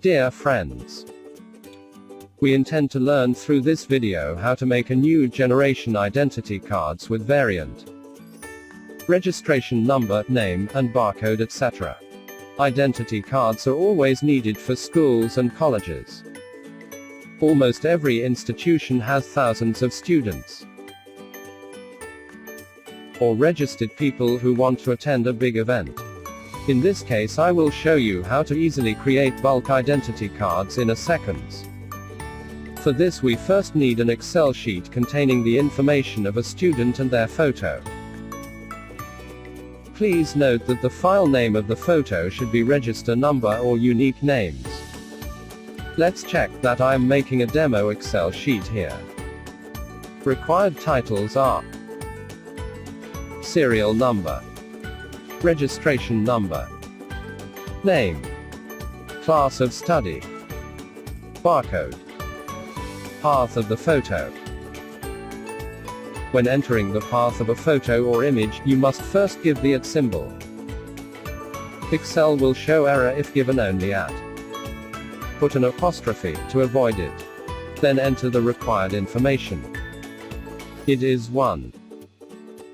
Dear friends, we intend to learn through this video how to make a new generation identity cards with variant, registration number, name, and barcode, etc. Identity cards are always needed for schools and colleges. Almost every institution has thousands of students or registered people who want to attend a big event. In this case, I will show you how to easily create bulk identity cards in a seconds. For this, we first need an Excel sheet containing the information of a student and their photo. Please note that the file name of the photo should be register number or unique names. Let's check that I am making a demo Excel sheet here. Required titles are serial number, registration number, name, class of study, barcode, path of the photo. When entering the path of a photo or image, you must first give the @ symbol. Excel will show error if given only @ Put an apostrophe to avoid it. Then enter the required information. It is 1.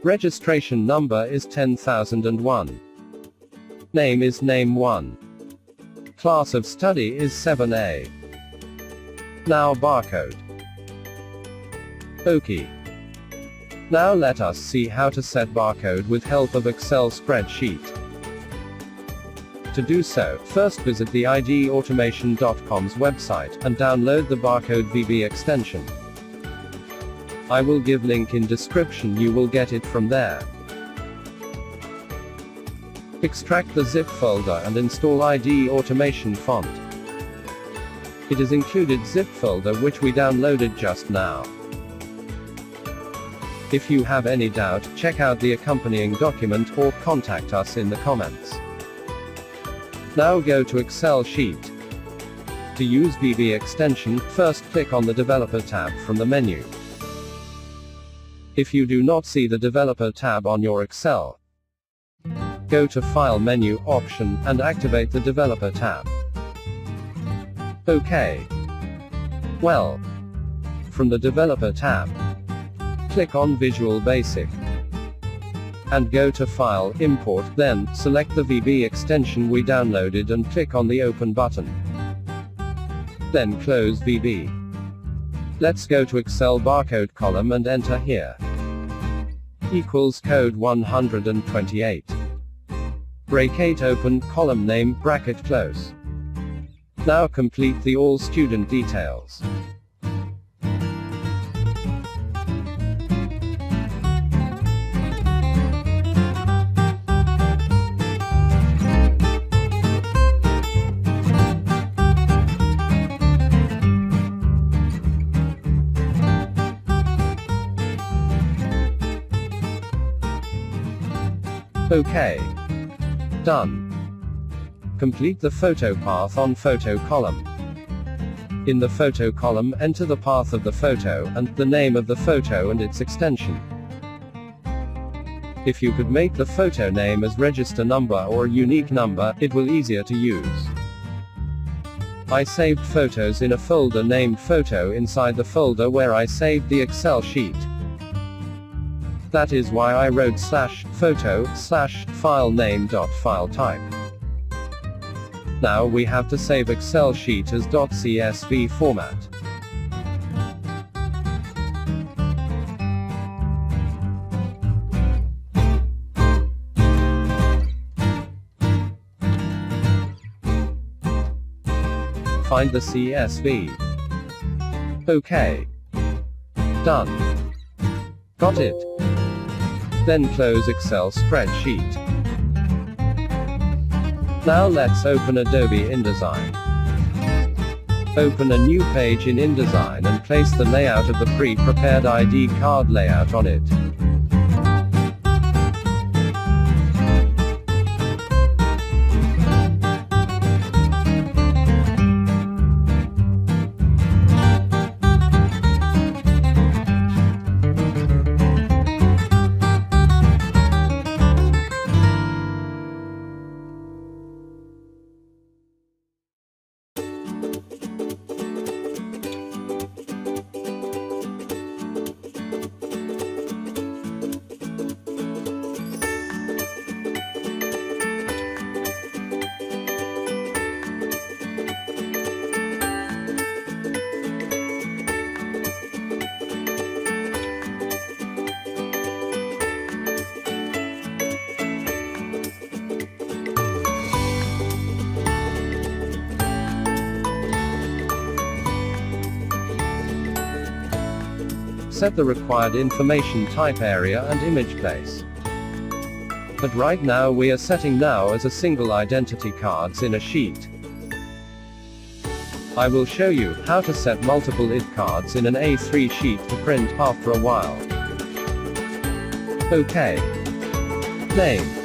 Registration number is 10,001. Name is name 1. Class of study is 7A. Now barcode. OK. Now let us see how to set barcode with help of Excel spreadsheet. To do so, first visit the idautomation.com's website, and download the BarCode VB extension. I will give link in description, you will get it from there. Extract the zip folder and install ID Automation font. It is included zip folder which we downloaded just now. If you have any doubt, check out the accompanying document or contact us in the comments. Now go to Excel sheet. To use VB extension, first click on the Developer tab from the menu. If you do not see the Developer tab on your Excel, go to File menu, Option, and activate the Developer tab. OK. Well, from the Developer tab, click on Visual Basic, and go to File, Import, then, select the VB extension we downloaded and click on the Open button. Then close VB. Let's go to Excel barcode column and enter here. Equals code 128. Bracket open, column name, bracket close. Now complete the all student details. OK. Done. Complete the photo path on photo column. In the photo column, enter the path of the photo, and the name of the photo and its extension. If you could make the photo name as register number or unique number, it will easier to use. I saved photos in a folder named Photo inside the folder where I saved the Excel sheet. That is why I wrote /photo/filename.filetype. Now we have to save Excel sheet as .csv format. Find the CSV. OK. Done. Got it. Then close Excel spreadsheet. Now let's open Adobe InDesign. Open a new page in InDesign and place the layout of the pre-prepared ID card layout on it. Set the required information type, area and image place. But right now we are setting now as a single identity cards in a sheet. I will show you how to set multiple ID cards in an A3 sheet to print after a while. OK. Name.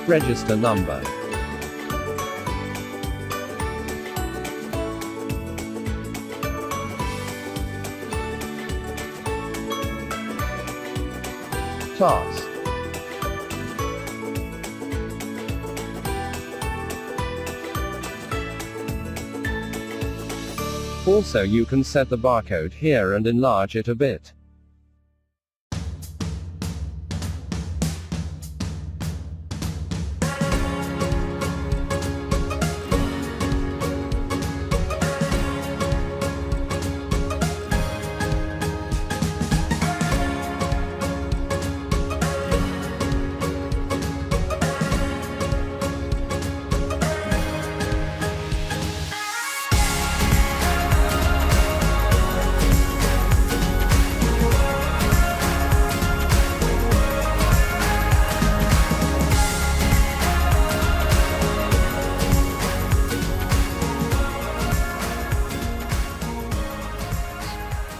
Register number. Task. Also, you can set the barcode here and enlarge it a bit.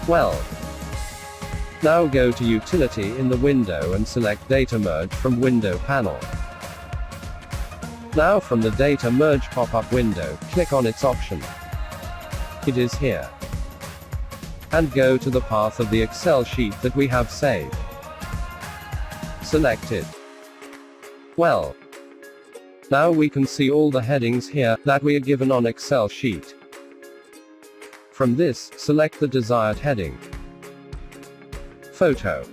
Well, now go to Utility in the window and select Data Merge from Window panel. Now from the Data Merge pop-up window, click on its option. It is here. And go to the path of the Excel sheet that we have saved. Select it. Well, now we can see all the headings here that we are given on Excel sheet. From this, select the desired heading. Photo.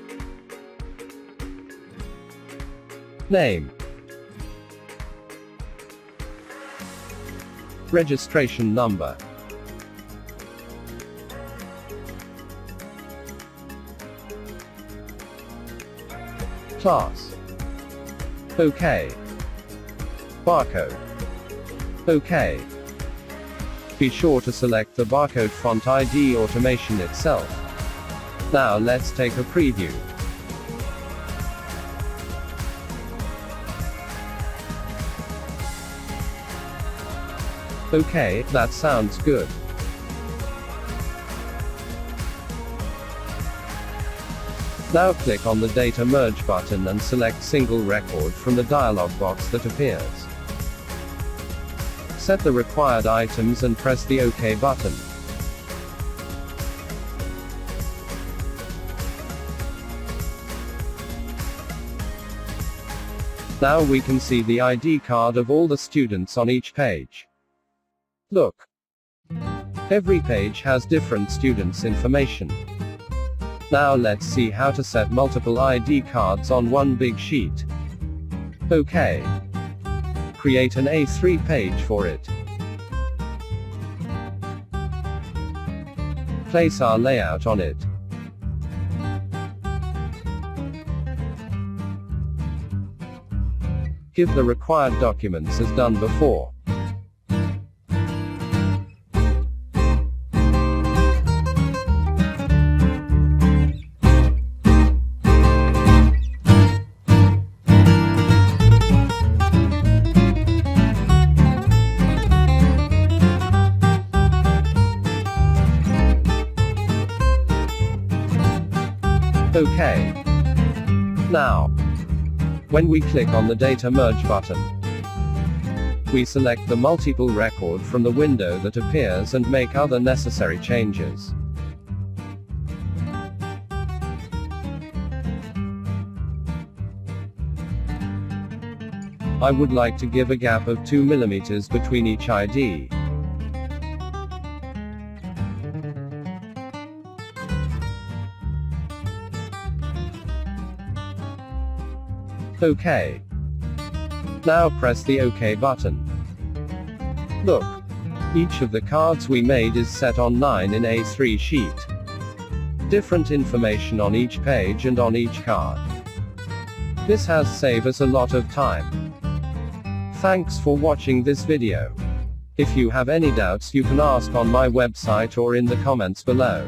Name. Registration number. Class. OK. Barcode. OK. Be sure to select the barcode font ID automation itself. Now let's take a preview. Okay, that sounds good. Now click on the Data Merge button and select Single Record from the dialog box that appears. Set the required items and press the OK button. Now we can see the ID card of all the students on each page. Look. Every page has different students' information. Now let's see how to set multiple ID cards on one big sheet. OK. Create an A3 page for it. Place our layout on it. Give the required documents as done before. OK. Now, when we click on the Data Merge button, we select the multiple record from the window that appears and make other necessary changes. I would like to give a gap of 2 mm between each ID. OK. Now press the OK button. Look. Each of the cards we made is set on 9 in A3 sheet. Different information on each page and on each card. This has saved us a lot of time. Thanks for watching this video. If you have any doubts you can ask on my website or in the comments below.